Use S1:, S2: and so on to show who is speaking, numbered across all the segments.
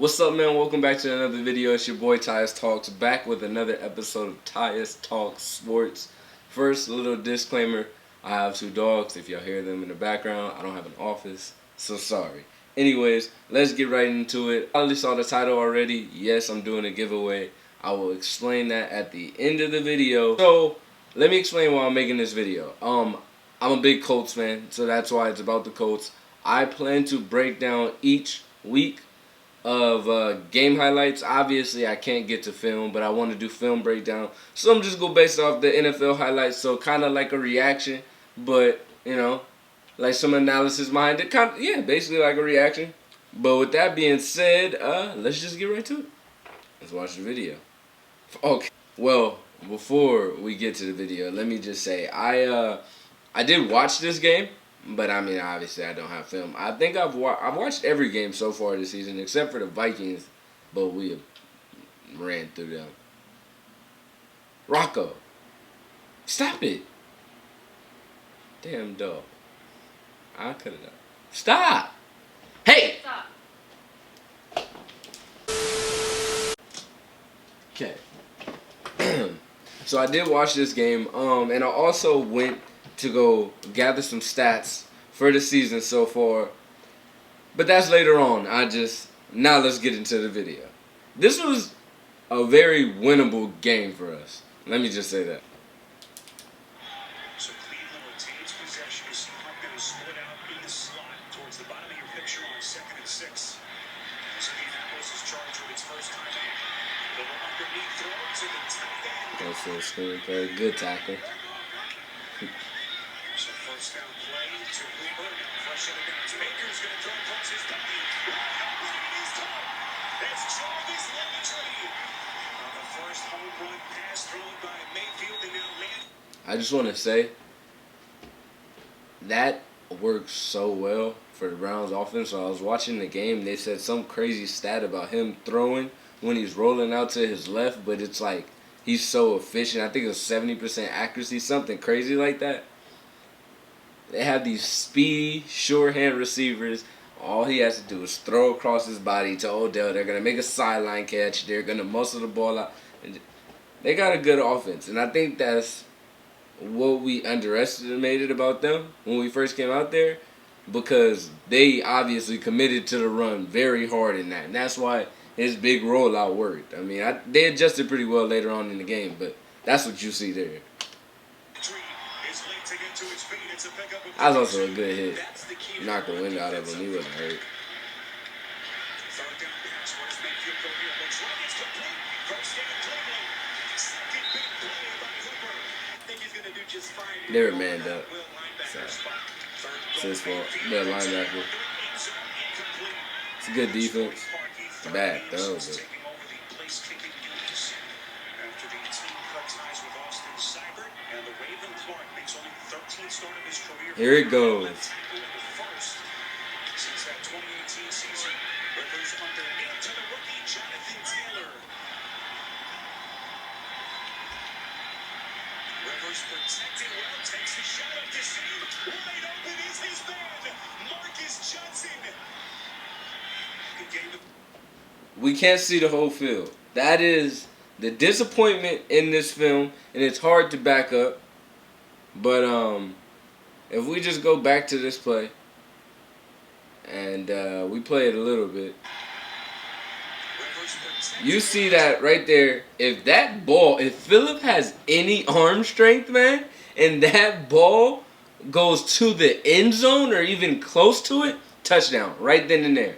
S1: What's up, man? Welcome back to another video. It's your boy Tyus Talks, back with another episode of Tyus Talks Sports. First, a little disclaimer. I have two dogs. If y'all hear them in the background, I don't have an office, so sorry. Anyways, let's get right into it. I already saw the title already. Yes, I'm doing a giveaway. I will explain that at the end of the video. So, let me explain why I'm making this video. I'm a big Colts fan, so that's why it's about the Colts. I plan to break down each week of game highlights. Obviously, I can't get to film, but I want to do film breakdown. So I'm just go based off the NFL highlights. So kind of like a reaction, but you know, like some analysis behind it. Yeah, basically like a reaction. But with that being said, let's just get right to it. Let's watch the video. Okay. Well, before we get to the video, let me just say I did watch this game. But I mean, obviously, I don't have film. I think I've watched every game so far this season except for the Vikings, but we ran through them. Rocco, stop it! Damn dog. I could have done. Stop! Hey! Stop. Okay. So I did watch this game, and I also went to go gather some stats for the season so far. But that's later on. Now let's get into the video. This was a very winnable game for us. Let me just say that.
S2: So Cleveland retains possession. Is going to split out in the slot towards the bottom of your picture on 2nd and 6. As Indianapolis is charged with its first time out. Little underneath throw to the tight end.
S1: That's a screenplay. Good tackle.
S2: So first down play to Weaver. Fresh in the downs. Baker's going to throw across his body. He's caught. That's Jarvis Landry. The first home run pass thrown by Mayfield and now Landry.
S1: I just want to say that works so well for the Browns offense. So I was watching the game. They said some crazy stat about him throwing when he's rolling out to his left, but it's like he's so efficient. I think it was 70% accuracy, something crazy like that. They have these speedy, shorthand receivers. All he has to do is throw across his body to Odell. They're going to make a sideline catch. They're going to muscle the ball out. They got a good offense. And I think that's what we underestimated about them when we first came out there, because they obviously committed to the run very hard in that. And that's why his big rollout worked. I mean, they adjusted pretty well later on in the game, but that's what you see there. That was also a good hit. Knocked the wind out of him. He wasn't hurt. They were manned up. So, it's his fault. They're linebacker. It's a good defense. Bad throw, but. Here it goes.
S2: Since that 2018 season, Rivers underneath to the rookie Jonathan Taylor. Rivers protected well, takes the shot up to see. Wide open is his man, Marcus Johnson.
S1: We can't see the whole field. That is the disappointment in this film, and it's hard to back up. But if we just go back to this play and we play it a little bit, you see that right there. If Phillip has any arm strength, man, and that ball goes to the end zone or even close to it, touchdown right then and there.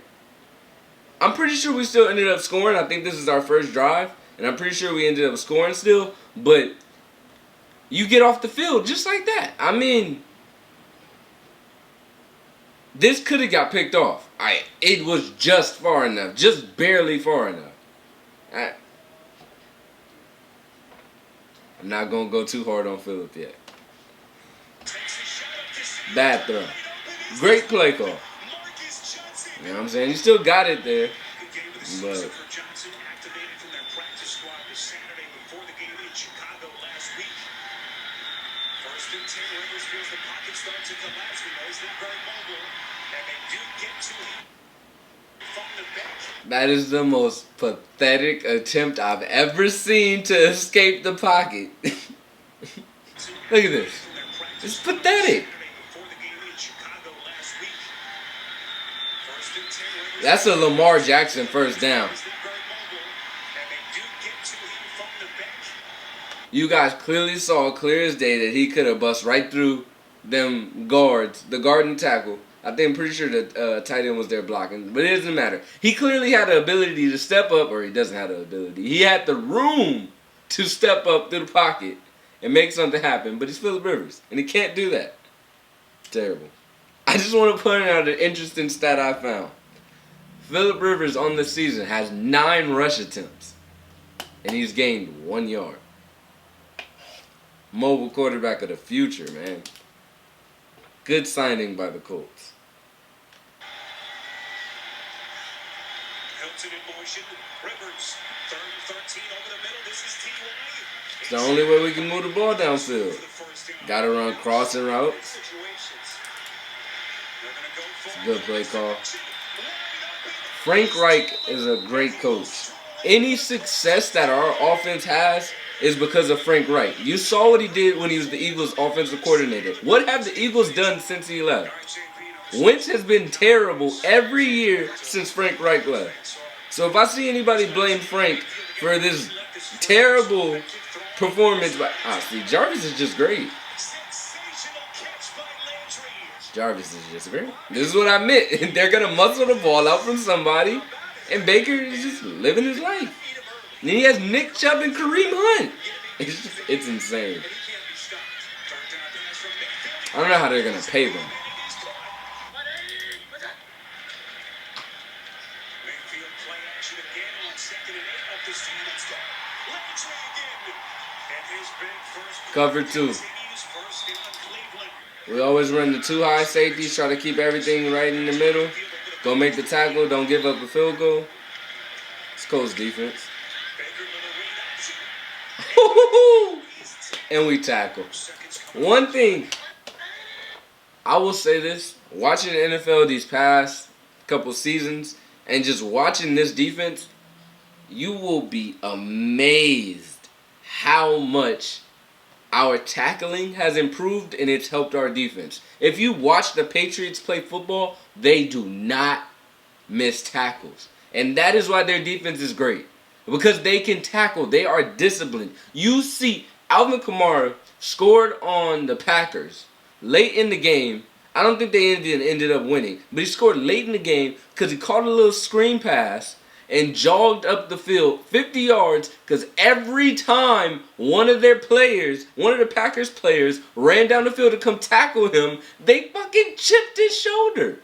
S1: I'm pretty sure we still ended up scoring. I think this is our first drive, and I'm pretty sure we ended up scoring still, but you get off the field just like that. I mean, this could have got picked off. It was just far enough. Just barely far enough. I'm not going to go too hard on Phillip yet. Bad throw. Great play call. You know what I'm saying? You still got it there. But
S2: First and 10, Rivers feels the pocket start to collapse. He knows they're very mobile, and they do get to him from the bench.
S1: That is the most pathetic attempt I've ever seen to escape the pocket. Look at this. It's pathetic. That's a Lamar Jackson first down. You guys clearly saw, clear as day, that he could have bust right through them guards, the guard and tackle. I'm pretty sure the tight end was there blocking, but it doesn't matter. He clearly had the ability to step up, or he doesn't have the ability. He had the room to step up through the pocket and make something happen, but he's Phillip Rivers, and he can't do that. Terrible. I just want to point out an interesting stat I found. Phillip Rivers on the season has 9 rush attempts, and he's gained 1 yard. Mobile quarterback of the future, man. Good signing by the Colts. It's the only way we can move the ball downfield. Gotta run crossing routes. It's a good play call. Frank Reich is a great coach. Any success that our offense has is because of Frank Reich. You saw what he did when he was the Eagles' offensive coordinator. What have the Eagles done since he left? Wentz has been terrible every year since Frank Reich left. So if I see anybody blame Frank for this terrible performance, see, Jarvis is just great. Jarvis is just great. This is what I meant. They're going to muscle the ball out from somebody, and Baker is just living his life. And he has Nick Chubb and Kareem Hunt. It's insane. I don't know how they're going to pay them. Cover 2. We always run the 2 high safeties, try to keep everything right in the middle. Go make the tackle, don't give up a field goal. It's Colts defense. And we tackle. One thing, I will say this, watching the NFL these past couple seasons and just watching this defense, you will be amazed how much our tackling has improved and it's helped our defense. If you watch the Patriots play football, they do not miss tackles. And that is why their defense is great. Because they can tackle. They are disciplined. You see, Alvin Kamara scored on the Packers late in the game. I don't think they ended up winning. But he scored late in the game because he caught a little screen pass and jogged up the field 50 yards because every time one of the Packers players ran down the field to come tackle him, they fucking chipped his shoulder.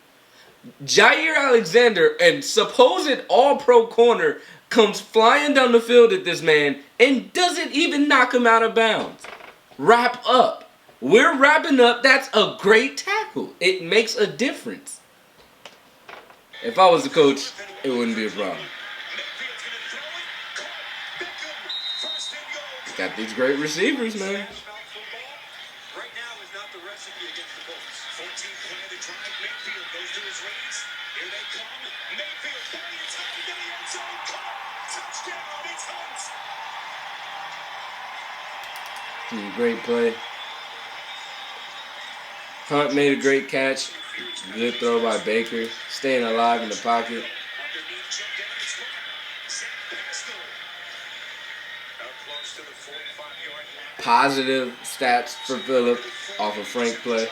S1: Jair Alexander, and supposed all-pro corner, comes flying down the field at this man and doesn't even knock him out of bounds. Wrap up. We're wrapping up. That's a great tackle. It makes a difference. If I was the coach, it wouldn't be a problem. Got these great receivers, man.
S2: Right now is not the recipe against the Colts. 14th play of the drive. Mayfield goes to his legs. Here they come. Mayfield plenty of time to the end zone. Caught. Touchdown. It's Hunt.
S1: Great play. Hunt made a great catch. Good throw by Baker. Staying alive in the pocket. Positive stats for Phillip off of Frank play.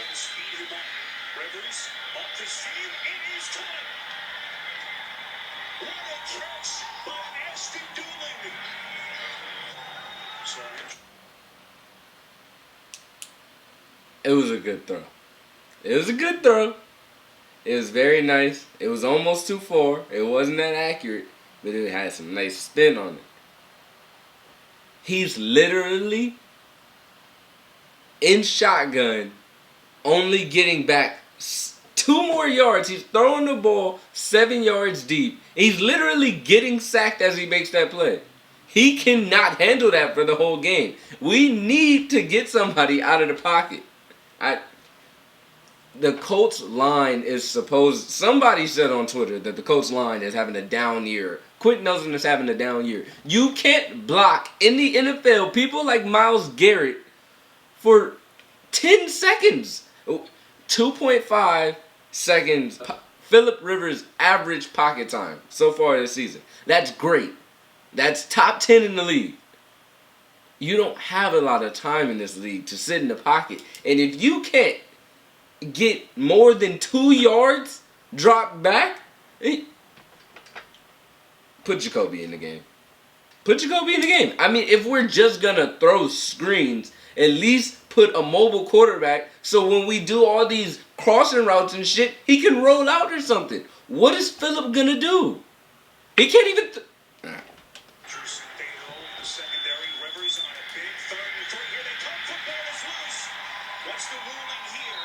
S1: It was a good throw. It was a good throw. It was very nice. It was almost too far. It wasn't that accurate, but it had some nice spin on it. He's literally in shotgun, only getting back 2 more yards. He's throwing the ball 7 yards deep. He's literally getting sacked as he makes that play. He cannot handle that for the whole game. We need to get somebody out of the pocket. the Colts line is supposed. Somebody said on Twitter that the Colts line is having a down year. Quentin Nelson is having a down year. You can't block in the NFL people like Myles Garrett for 10 seconds. 2.5 seconds. Phillip Rivers' average pocket time so far this season. That's great. That's top 10 in the league. You don't have a lot of time in this league to sit in the pocket. And if you can't get more than 2 yards drop back, put Jacoby in the game. Put Jacoby in the game. I mean, if we're just going to throw screens, at least put a mobile quarterback so when we do all these crossing routes and shit, he can roll out or something. What is Phillip going to do? He can't even...
S2: What's the ruling here?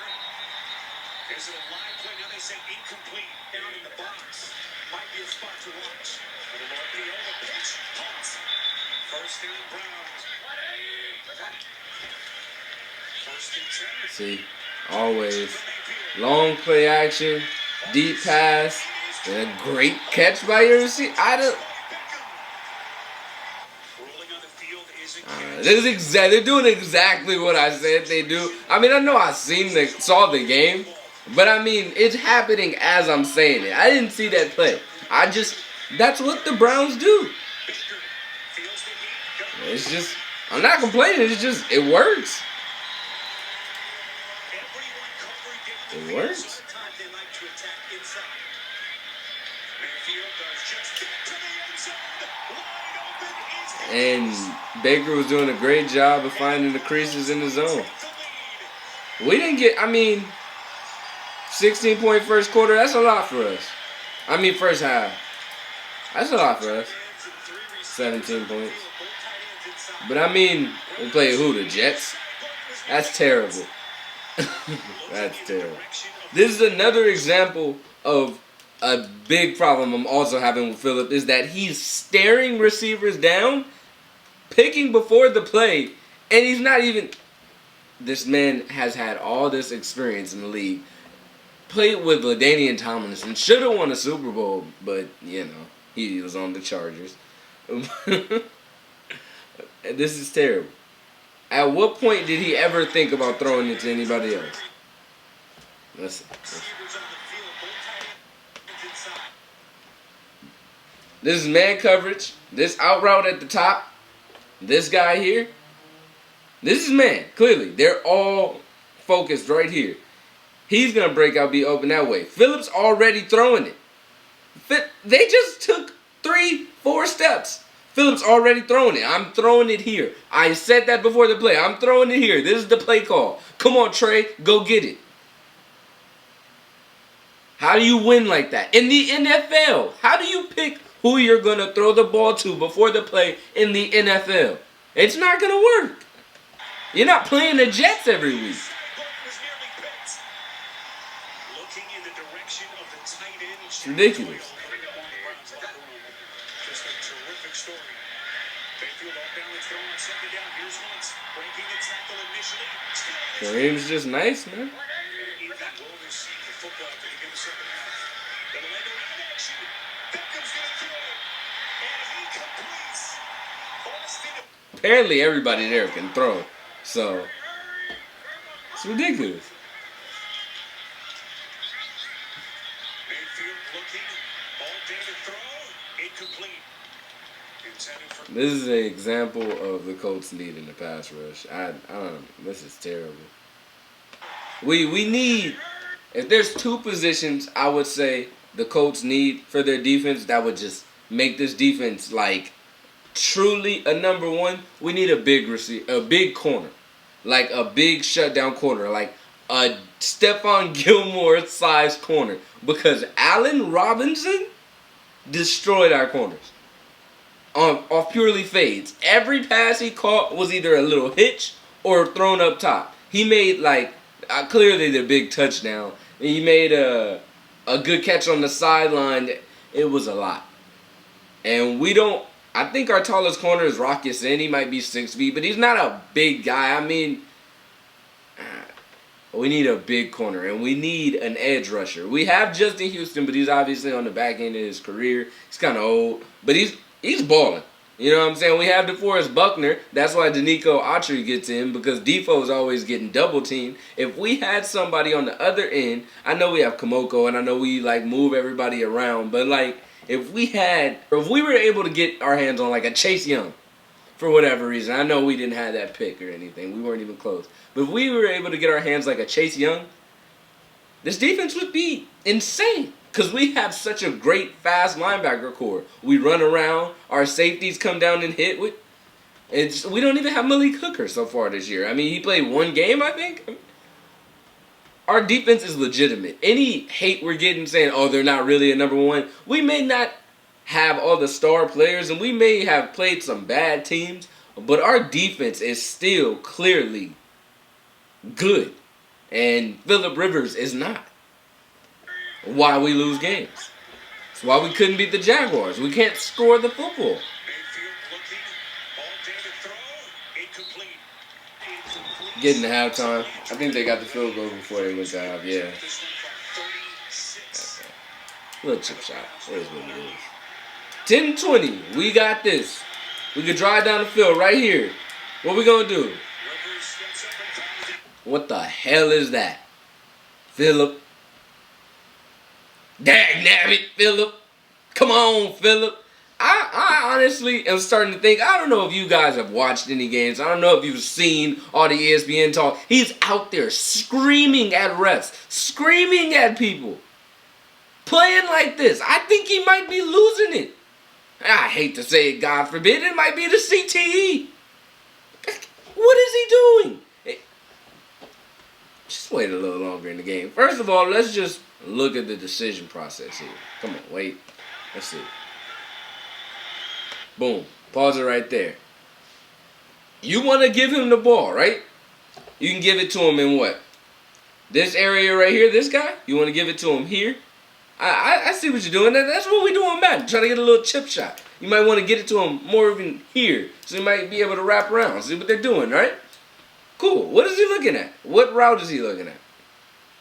S2: Is it a live play? Now they say incomplete down in the box. Might be a spot to watch. The pitch. Colts. First down Browns. First and 10.
S1: See, always long play action, deep pass, and a great catch by your receiver. They're doing exactly what I said they do. I mean, I know saw the game, but I mean, it's happening as I'm saying it. I didn't see that play. That's what the Browns do. It's just, I'm not complaining. It's just, it works. It works. And Baker was doing a great job of finding the creases in the zone. We didn't get, 16-point first quarter, that's a lot for us. First half. That's a lot for us. 17 points. But we played who? The Jets? That's terrible. That's terrible. This is another example of a big problem I'm also having with Phillip is that he's staring receivers down, picking before the play, and he's not even... This man has had all this experience in the league. Played with LaDainian Tomlinson. Should have won a Super Bowl, but, he was on the Chargers. This is terrible. At what point did he ever think about throwing it to anybody else? Listen. This is man coverage. This out route at the top. This guy here. This is man. Clearly. They're all focused right here. He's going to break out, be open that way. Phillip's already throwing it. They just took 3-4 steps. Phillip's already throwing it. I'm throwing it here. I said that before the play. I'm throwing it here. This is the play call. Come on, Trey. Go get it. How do you win like that? In the NFL, how do you pick who you're going to throw the ball to before the play in the NFL? It's not going to work. You're not playing the Jets every week. It's ridiculous. Kareem's just nice, man. Apparently everybody there can throw, so it's ridiculous. This is an example of the Colts needing the pass rush. I don't know. This is terrible. We need, if there's two positions I would say the Colts need for their defense that would just make this defense like truly a number one, we need a big corner. Like a big shutdown corner. Like a Stephon Gilmore sized corner. Because Allen Robinson destroyed our corners. Off purely fades. Every pass he caught was either a little hitch or thrown up top. He made clearly the big touchdown. He made a good catch on the sideline. It was a lot. And I think our tallest corner is Rocky Sin. He might be 6 feet, but he's not a big guy. We need a big corner, and we need an edge rusher. We have Justin Houston, but he's obviously on the back end of his career. He's kind of old, but he's balling. You know what I'm saying? We have DeForest Buckner. That's why Danico Autry gets in, because Defoe's always getting double teamed. If we had somebody on the other end, I know we have Komoko, and I know we like move everybody around, but like if we were able to get our hands on like a Chase Young, for whatever reason, I know we didn't have that pick or anything. We weren't even close. But if we were able to get our hands like a Chase Young, this defense would be insane. Because we have such a great, fast linebacker core. We run around. Our safeties come down and hit. We don't even have Malik Hooker so far this year. I mean, he played one game, I think. Our defense is legitimate. Any hate we're getting saying, oh, they're not really a number one, we may not have all the star players, and we may have played some bad teams, but our defense is still clearly good. And Phillip Rivers is not. Why we lose games. It's why we couldn't beat the Jaguars. We can't score the football.
S2: Mayfield looking, all day to throw, incomplete.
S1: Getting to halftime. I think they got the field goal before they went to half. Yeah. Little chip shot. It is what it is. 10-20. We got this. We could drive down the field right here. What we gonna do? What the hell is that? Phillip. Dagnabbit, Phillip. Come on, Phillip. I honestly am starting to think, I don't know if you guys have watched any games. I don't know if you've seen all the ESPN talk. He's out there screaming at refs, screaming at people, playing like this. I think he might be losing it. I hate to say it, God forbid, it might be the CTE. What is he doing? Just wait a little longer in the game. First of all, let's just look at the decision process here. Come on, wait. Let's see. Boom. Pause it right there. You want to give him the ball, right? You can give it to him in what? This area right here, this guy? You want to give it to him here? I see what you're doing. That's what we do on Madden. Trying to get a little chip shot. You might want to get it to him more even here. So he might be able to wrap around. See what they're doing, right? Cool. What is he looking at? What route is he looking at?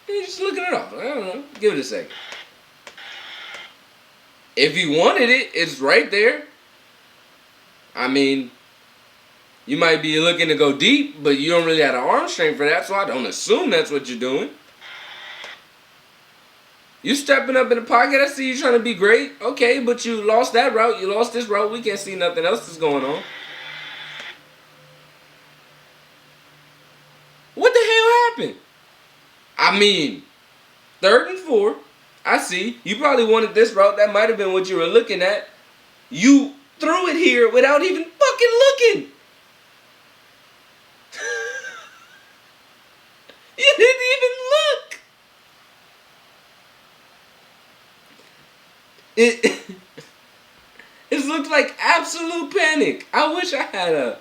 S1: He's just looking it off. I don't know. Give it a second. If he wanted it, it's right there. I mean, you might be looking to go deep, but you don't really have an arm strength for that, so I don't assume that's what you're doing. You stepping up in the pocket, I see you trying to be great. Okay, but you lost that route. You lost this route. We can't see nothing else that's going on. What the hell happened? I mean, 3rd and 4. I see. You probably wanted this route. That might have been what you were looking at. You threw it here without even fucking looking. You didn't even look. It looked like absolute panic. I wish I had a...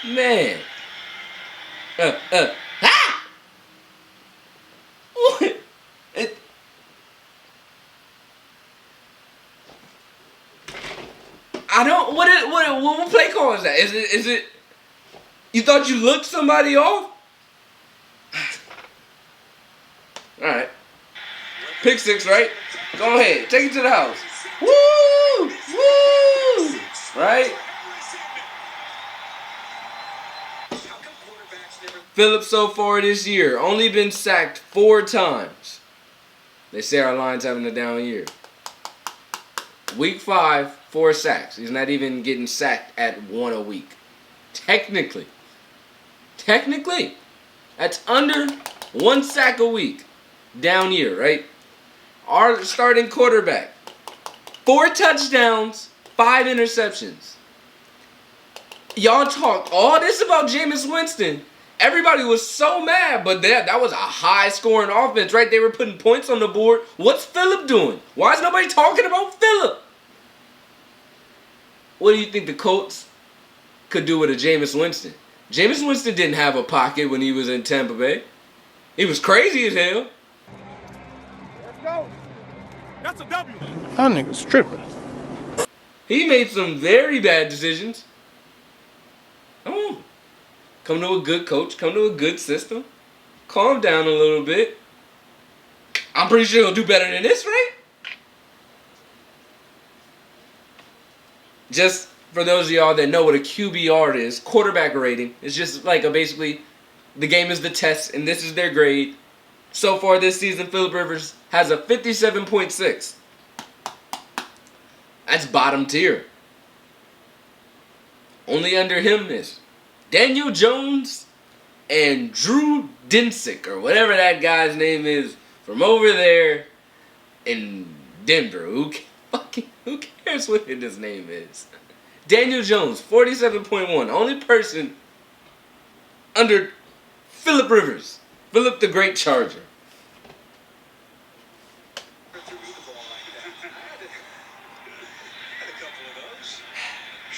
S1: Man. Ah! What? I don't... What play call is that? Is it... You thought you looked somebody off? Alright. Pick 6, right? Go ahead. Take it to the house. Woo! Woo! Right? Phillip so far this year, only been sacked 4 times. They say our line's having a down year. Week 5, 4 sacks. He's not even getting sacked at 1 a week. Technically. That's under 1 sack a week. Down year, right? Our starting quarterback. 4 touchdowns, 5 interceptions. Y'all talked all this about Jameis Winston. Everybody was so mad, but that was a high-scoring offense, right? They were putting points on the board. What's Phillip doing? Why is nobody talking about Phillip? What do you think the Colts could do with a Jameis Winston? Jameis Winston didn't have a pocket when he was in Tampa Bay. He was crazy as hell.
S2: Let's go. That's a W.
S3: That nigga's tripping.
S1: He made some very bad decisions. Oh. Come to a good coach. Come to a good system. calm down a little bit. I'm pretty sure he'll do better than this, right? Just for those of y'all that know what a QBR is, quarterback rating, it's just like basically the game is the test and this is their grade. So far this season, Phillip Rivers has a 57.6. That's bottom tier. Only under him is Daniel Jones and Drew Dinsick, or whatever that guy's name is, from over there in Denver. Who cares what his name is? Daniel Jones, 47.1. Only person under Phillip Rivers. Phillip the Great Charger.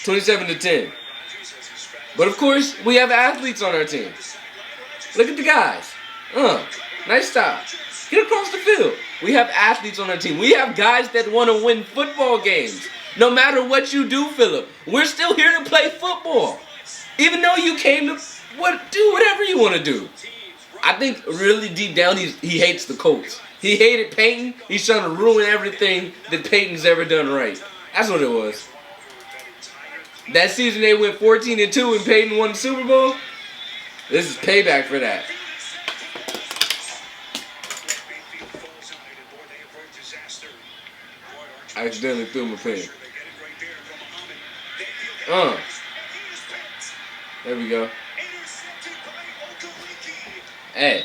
S1: 27-10. But of course, we have athletes on our team. Look at the guys. Nice stop. Get across the field. We have athletes on our team. We have guys that want to win football games. No matter what you do, Phillip, we're still here to play football. Even though you came to do whatever you want to do. I think really deep down he hates the Colts. He hated Peyton. He's trying to ruin everything that Peyton's ever done right. That's what it was. That season they went 14-2 and Peyton won the Super Bowl. This is payback for that. I accidentally threw my pen. There we go. Hey,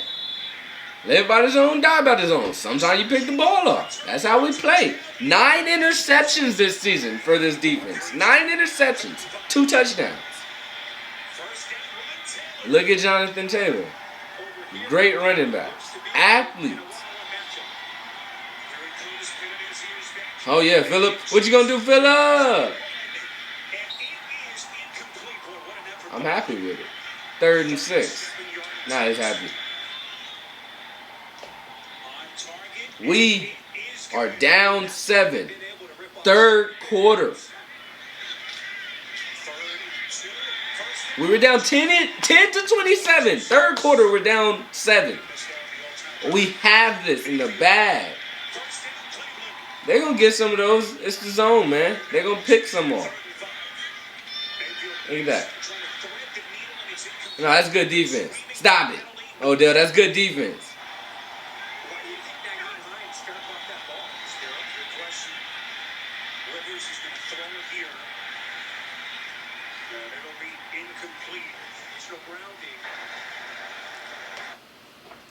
S1: live by his own, die by his own. Sometimes you pick the ball up. That's how we play. 9 interceptions this season for this defense. 9 interceptions. 2 touchdowns. Look at Jonathan Taylor. Great running back. Athletes. Oh yeah, Phillip. What you gonna do, Phillip? I'm happy with it. 3rd and 6. Nah, he's happy. We are down 7. 3rd quarter. We were down 10 to 27. 3rd quarter, we're down 7. We have this in the bag. They're going to get some of those. It's the zone, man. They're going to pick some more. Look at that. No, that's good defense. Stop it. Odell, that's good defense.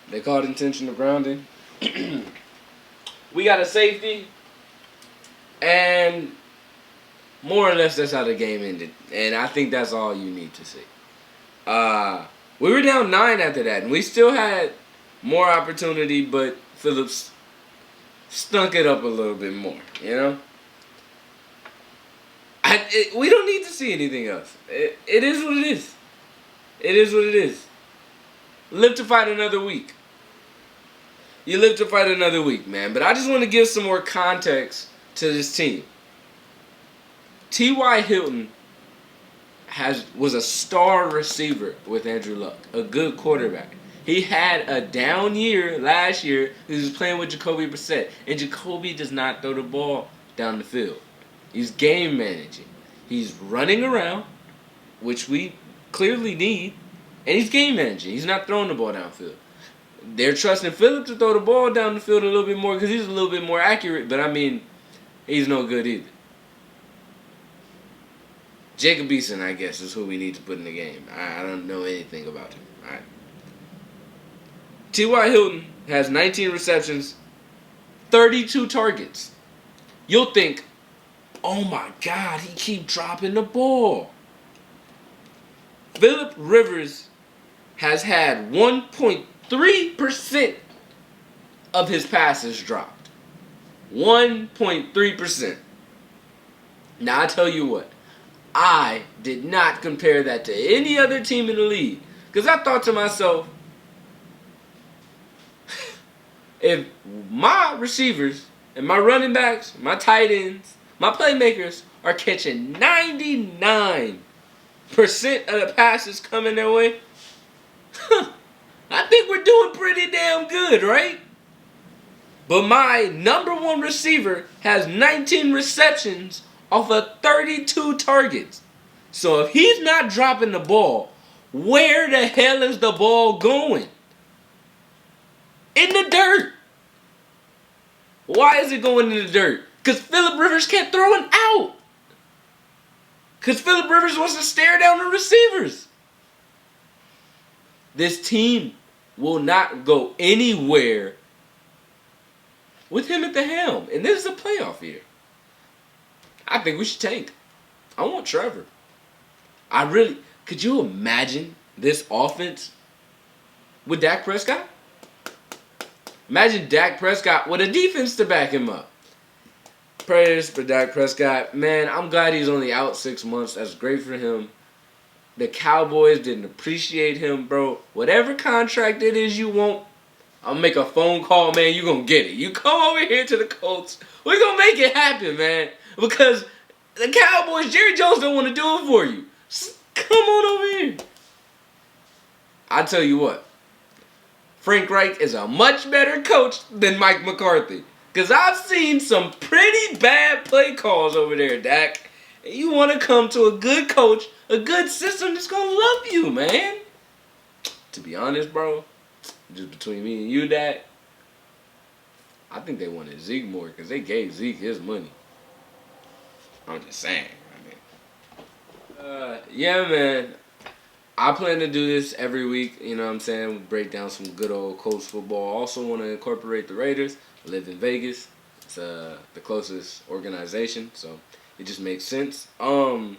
S1: They called intentional grounding. We got a safety. And more or less that's how the game ended. And I think that's all you need to see. We were down 9 after that. And we still had more opportunity, but Phillips stunk it up a little bit more, you know? We don't need to see anything else. It is what it is. It is what it is. Live to fight another week. You live to fight another week, man. But I just want to give some more context to this team. T.Y. Hilton was a star receiver with Andrew Luck, a good quarterback. He had a down year last year. He was playing with Jacoby Brissett, and Jacoby does not throw the ball down the field. He's game managing. He's running around, which we clearly need, and he's game managing. He's not throwing the ball downfield. They're trusting Phillip to throw the ball down the field a little bit more because he's a little bit more accurate, but I mean, he's no good either. Jacob Eason, I guess, is who we need to put in the game. I don't know anything about him. All right. T.Y. Hilton has 19 receptions, 32 targets. You'll think, oh my God, he keep dropping the ball. Phillip Rivers has had 1.3% of his passes dropped. 1.3%. Now I tell you what, I did not compare that to any other team in the league. Because I thought to myself, if my receivers and my running backs, my tight ends, my playmakers are catching 99% of the passes coming their way, I think we're doing pretty damn good, right? But my number one receiver has 19 receptions off of 32 targets. So if he's not dropping the ball, where the hell is the ball going? In the dirt. Why is it going in the dirt? Because Phillip Rivers kept throwing out. Because Phillip Rivers wants to stare down the receivers. This team will not go anywhere with him at the helm. And this is a playoff year. I think we should tank. I want Trevor. Could you imagine this offense with Dak Prescott? Imagine Dak Prescott with a defense to back him up. Prayers for Dak Prescott. Man, I'm glad he's only out 6 months. That's great for him. The Cowboys didn't appreciate him, bro. Whatever contract it is you want, I'll make a phone call, man. You're going to get it. You come over here to the Colts. We're going to make it happen, man. Because the Cowboys, Jerry Jones don't want to do it for you. Come on over here. I tell you what. Frank Reich is a much better coach than Mike McCarthy. Because I've seen some pretty bad play calls over there, Dak. And you want to come to a good coach, a good system that's going to love you, man. To be honest, bro, just between me and you, Dak, I think they wanted Zeke more because they gave Zeke his money. I'm just saying. Yeah, man. I plan to do this every week, you know what I'm saying? We break down some good old Colts football. Also want to incorporate the Raiders. I live in Vegas. It's the closest organization, so it just makes sense. I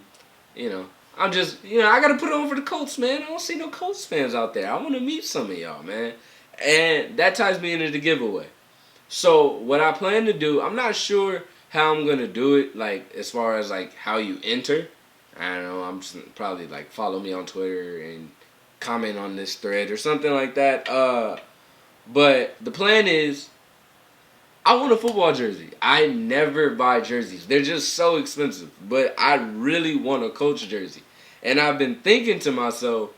S1: got to put it on for the Colts, man. I don't see no Colts fans out there. I want to meet some of y'all, man. And that ties me into the giveaway. So what I plan to do, I'm not sure how I'm going to do it, like as far as like how you enter. I don't know, I'm just probably like follow me on Twitter and comment on this thread or something like that. But the plan is I want a football jersey. I never buy jerseys. They're just so expensive. But I really want a Colts jersey. And I've been thinking to myself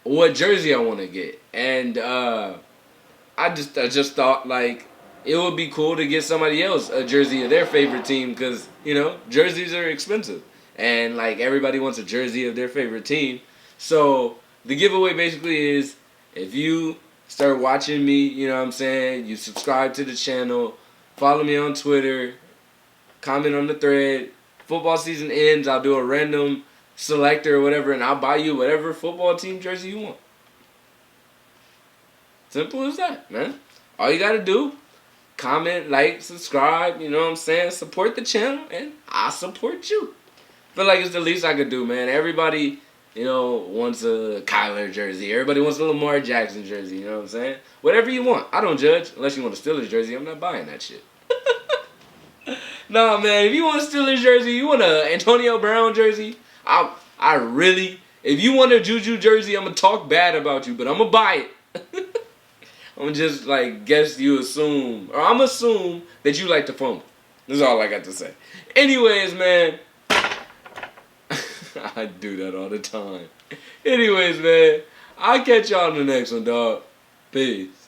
S1: what jersey I want to get. And I just thought like it would be cool to get somebody else a jersey of their favorite team because, jerseys are expensive. And, like, everybody wants a jersey of their favorite team. So, the giveaway basically is if you start watching me, you know what I'm saying, you subscribe to the channel, follow me on Twitter, comment on the thread. Football season ends, I'll do a random selector or whatever, and I'll buy you whatever football team jersey you want. Simple as that, man. All you got to do, comment, like, subscribe, you know what I'm saying, support the channel, and I'll support you. Feel like it's the least I could do, man. Everybody, wants a Kyler jersey. Everybody wants a Lamar Jackson jersey, you know what I'm saying? Whatever you want. I don't judge. Unless you want a Steelers jersey, I'm not buying that shit. Nah, man, if you want a Steelers jersey, you want a Antonio Brown jersey, if you want a Juju jersey, I'm going to talk bad about you, but I'm going to buy it. I'm just, guess you assume, or I'm assume that you like to fumble. That's all I got to say. Anyways, man. I do that all the time. Anyways, man, I'll catch y'all in the next one, dog. Peace.